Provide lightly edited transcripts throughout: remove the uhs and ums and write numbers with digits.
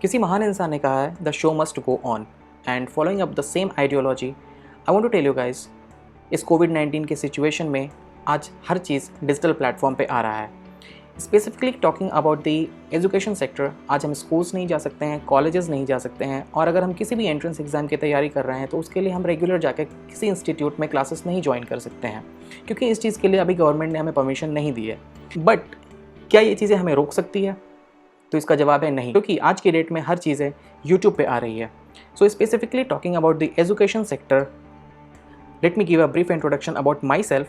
किसी महान इंसान ने कहा है the show must go on and following up the same ideology I want to tell you guys, इस कोविड-19 के सिचुएशन में आज हर चीज़ डिजिटल प्लेटफॉर्म पे आ रहा है। Specifically talking about the education sector, आज हम स्कूल्स नहीं जा सकते हैं, कॉलेजेस नहीं जा सकते हैं, और अगर हम किसी भी एंट्रेंस एग्ज़ाम की तैयारी कर रहे हैं तो उसके लिए हम रेगुलर जाकर किसी इंस्टीट्यूट में क्लासेस नहीं ज्वाइन कर सकते हैं, क्योंकि इस चीज़ के लिए अभी गवर्नमेंट ने हमें परमिशन नहीं दी है। बट क्या ये चीज़ें हमें रोक सकती है? तो इसका जवाब है नहीं, क्योंकि आज की डेट में हर चीज़ें यूट्यूब पे आ रही है। So specifically talking about the education sector, let me give a brief introduction about myself.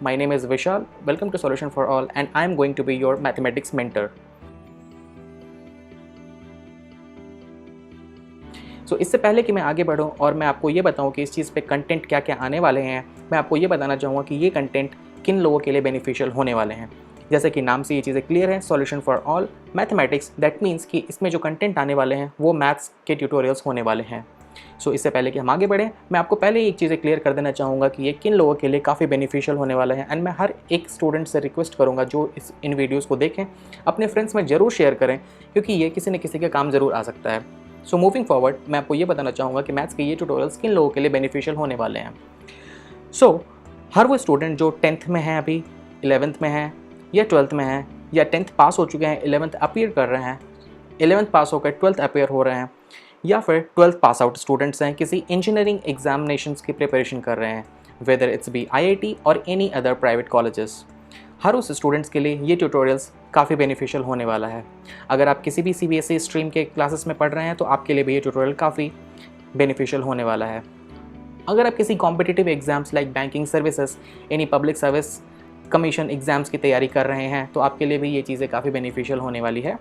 My name is Vishal. Welcome to Solution for All, and I am going to be your mathematics mentor. So इससे पहले कि मैं आगे बढ़ूं और मैं आपको ये बताऊं कि इस चीज़ पे कंटेंट क्या क्या आने वाले हैं, मैं आपको ये बताना चाहूँगा कि ये कंटेंट किन लोगों के लिए बेनिफिशियल होने वाले हैं। जैसे कि नाम से ये चीज़ें क्लियर है, solution for all mathematics, that means कि इसमें जो कंटेंट आने वाले हैं वो मैथ्स के ट्यूटोरियल्स होने वाले हैं। सो इससे पहले कि हम आगे बढ़ें, मैं आपको पहले ही एक चीज़ें क्लियर कर देना चाहूँगा कि ये किन लोगों के लिए काफ़ी बेनिफिशियल होने वाला है। एंड मैं हर एक स्टूडेंट से रिक्वेस्ट करूँगा जो इन वीडियोज़ को देखें, अपने फ्रेंड्स में ज़रूर शेयर करें, क्योंकि ये किसी न किसी के काम ज़रूर आ सकता है। सो मूविंग फॉरवर्ड, मैं आपको ये बताना चाहूँगा कि मैथ्स के ये ट्यूटोरियल्स किन लोगों के लिए बेनिफिशियल होने वाले हैं। सो हर वो स्टूडेंट जो 10th में है, अभी 11th में है या 12th में है, या 10th पास हो चुके हैं, 11th अपीयर कर रहे हैं, 11th पास होकर 12th अपीयर हो रहे हैं, या फिर 12th पास आउट स्टूडेंट्स हैं, किसी इंजीनियरिंग एग्जामिनेशंस की प्रिपरेशन कर रहे हैं, वेदर इट्स बी आईआईटी और एनी अदर प्राइवेट कॉलेजेस, हर उस स्टूडेंट्स के लिए ये ट्यूटोरियल्स काफ़ी बेनिफिशियल होने वाला है। अगर आप किसी भी सीबीएसई स्ट्रीम के क्लासेस में पढ़ रहे हैं तो आपके लिए भी ये ट्यूटोरियल काफ़ी बेनिफिशियल होने वाला है। अगर आप किसी competitive exams like banking services, any public service commission exams की तैयारी कर रहे हैं तो आपके लिए भी ये चीज़ें काफ़ी बेनिफिशियल होने वाली है।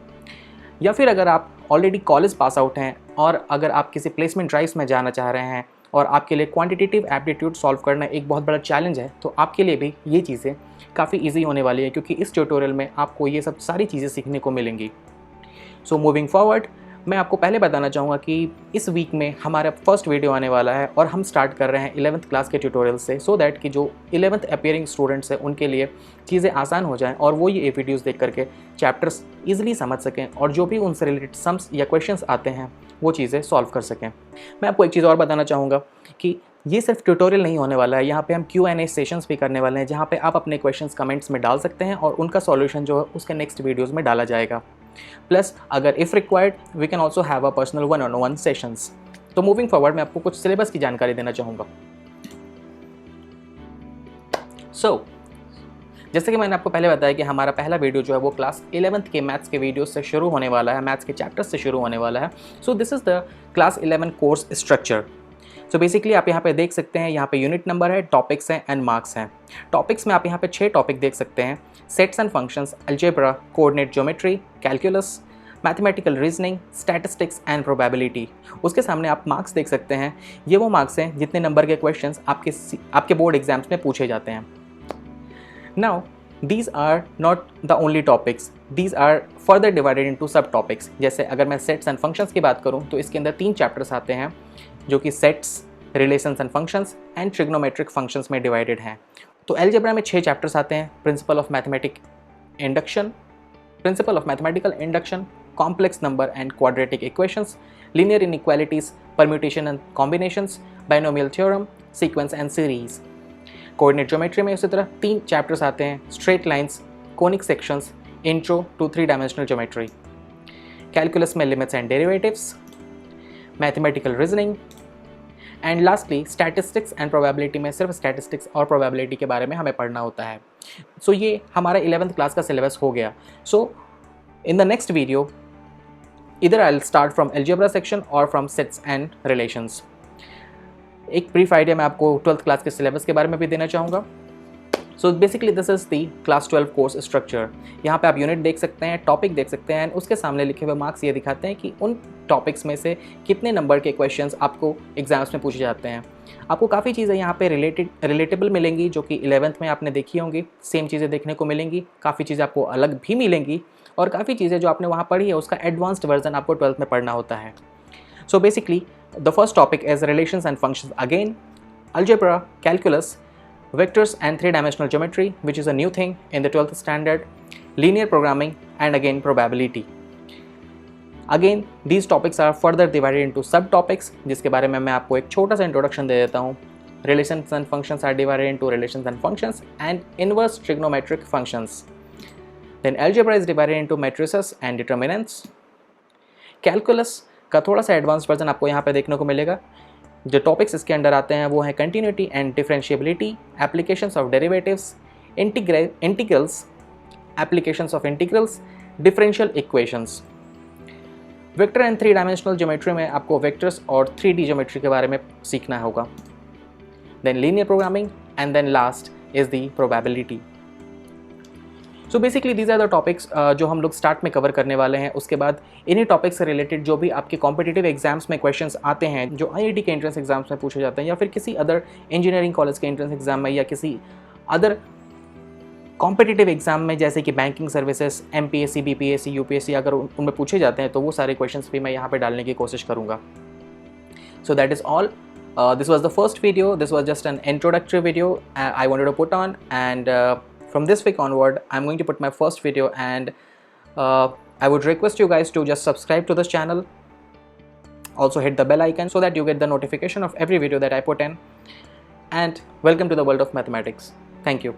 या फिर अगर आप ऑलरेडी कॉलेज पास आउट हैं और अगर आप किसी प्लेसमेंट ड्राइव्स में जाना चाह रहे हैं और आपके लिए क्वांटिटेटिव एप्टीट्यूड सॉल्व करना एक बहुत बड़ा चैलेंज है, तो आपके लिए भी ये चीज़ें काफ़ी ईजी होने वाली है, क्योंकि इस ट्यूटोरियल में आपको ये सब सारी चीज़ें सीखने को मिलेंगी। सो मूविंग फॉरवर्ड, मैं आपको पहले बताना चाहूँगा कि इस वीक में हमारा फर्स्ट वीडियो आने वाला है और हम स्टार्ट कर रहे हैं 11th क्लास के ट्यूटोरियल से, सो दैट कि जो 11th अपीयरिंग स्टूडेंट्स हैं उनके लिए चीज़ें आसान हो जाएं और वो ये वीडियोस देख करके चैप्टर्स इजीली समझ सकें और जो भी उनसे रिलेटेड सम्स या क्वेश्चंस आते हैं वो चीज़ें सॉल्व कर सकें। मैं आपको एक चीज़ और बताना चाहूँगा कि ये सिर्फ ट्यूटोरियल नहीं होने वाला है, यहाँ पे हम Q&A सेशंस भी करने वाले हैं, जहाँ पे आप अपने क्वेश्चंस कमेंट्स में डाल सकते हैं और उनका सॉल्यूशन जो है उसके नेक्स्ट वीडियोज़ में डाला जाएगा। प्लस अगर if required we can also have a personal 1-on-1 sessions. तो मूविंग फॉरवर्ड, मैं आपको कुछ सिलेबस की जानकारी देना चाहूँगा। सो जैसे कि मैंने आपको पहले बताया कि हमारा पहला वीडियो जो है वो क्लास 11th के मैथ्स के वीडियो से शुरू होने वाला है, मैथ्स के चैप्टर्स से शुरू होने वाला है। So this is the class 11 course structure. So basically आप यहाँ पे देख सकते हैं, यहाँ पे यूनिट नंबर है, टॉपिक्स हैं एंड मार्क्स हैं। टॉपिक्स में आप यहाँ पे 6 टॉपिक देख सकते हैं: sets and functions, algebra, coordinate geometry, calculus, mathematical reasoning, statistics and probability. उसके सामने आप मार्क्स देख सकते हैं, ये वो मार्क्स हैं जितने नंबर के क्वेश्चंस आपके बोर्ड एग्जाम्स में पूछे जाते हैं। Now, these are not the only topics. These are further divided into सब टॉपिक्स। जैसे अगर मैं सेट्स एंड फंक्शंस की बात करूँ तो इसके अंदर 3 चैप्टर्स आते हैं, जो कि sets, relations and functions and trigonometric functions में डिवाइडेड हैं। तो अलजेब्रा में 6 चैप्टर्स आते हैं: principle of mathematical induction, complex number and quadratic equations, linear inequalities, permutation and combinations, binomial theorem, sequence and series. Coordinate geometry में उसी तरह 3 chapters आते हैं: straight lines, conic sections, intro to three dimensional geometry. Calculus में limits and derivatives, mathematical reasoning and lastly statistics and probability में सिर्फ statistics और probability के बारे में हमें पढ़ना होता है। सो ये हमारा 11th क्लास का सिलेबस हो गया। सो इन द नेक्स्ट वीडियो इधर I will start from algebra section और फ्रॉम सेट्स एंड रिलेशंस। एक ब्रीफ आइडिया मैं आपको 12th क्लास के सिलेबस के बारे में भी देना चाहूँगा। So basically this is the class 12 course structure. यहाँ पे आप यूनिट देख सकते हैं, टॉपिक देख सकते हैं, उसके सामने लिखे हुए मार्क्स ये दिखाते हैं कि उन टॉपिक्स में से कितने नंबर के क्वेश्चंस आपको एग्जाम्स में पूछे जाते हैं। आपको काफ़ी चीज़ें यहाँ पे रिलेटेबल मिलेंगी, जो कि 11th में आपने देखी होंगी, सेम चीज़ें देखने को मिलेंगी। काफ़ी चीज़ें आपको अलग भी मिलेंगी और काफ़ी चीज़ें जो आपने वहाँ पढ़ी है उसका एडवांस्ड वर्जन आपको 12th में पढ़ना होता है। So basically the first topic is relations and functions again, algebra, calculus, vectors and three-dimensional geometry, which is a new thing in the 12th standard, linear programming, and again probability. Again these topics are further divided into sub topics, जिसके बारे में मैं आपको एक छोटा सा introduction दे देता हूँ. Relations and functions are divided into relations and functions and inverse trigonometric functions. Then algebra is divided into matrices and determinants. Calculus का थोड़ा सा एडवांस वर्जन आपको यहाँ पे देखने को मिलेगा. जो टॉपिक्स इसके अंडर आते हैं वो हैं continuity and differentiability, applications of derivatives, integrals, applications of integrals, differential equations. Vector and 3 dimensional geometry में आपको वेक्टर्स और 3D ज्योमेट्री के बारे में सीखना होगा. Then linear programming, and then last is the probability. So basically these are the topics जो हम लोग स्टार्ट में कवर करने वाले हैं. उसके बाद इन्हीं टॉपिक्स से रिलेटेड जो भी आपके कॉम्पिटिटिव एग्जाम्स में क्वेश्चंस आते हैं, जो IIT के एंट्रेंस एग्जाम्स में पूछे जाते हैं या फिर किसी अदर इंजीनियरिंग कॉलेज के एंट्रेंस एग्जाम में या किसी अदर कॉम्पिटिटिव एग्जाम में, जैसे कि banking services, MPSC, BPSC, UPSC, अगर उनमें पूछे जाते हैं तो वो सारे क्वेश्चंस भी मैं यहाँ पे डालने की कोशिश करूँगा. So that is all. This was the first video. This was just an introductory video I wanted to put on, and from this week onward I'm going to put my first video, and I would request you guys to just subscribe to this channel. Also hit the bell icon so that you get the notification of every video that I put in, and welcome to the world of mathematics. Thank you.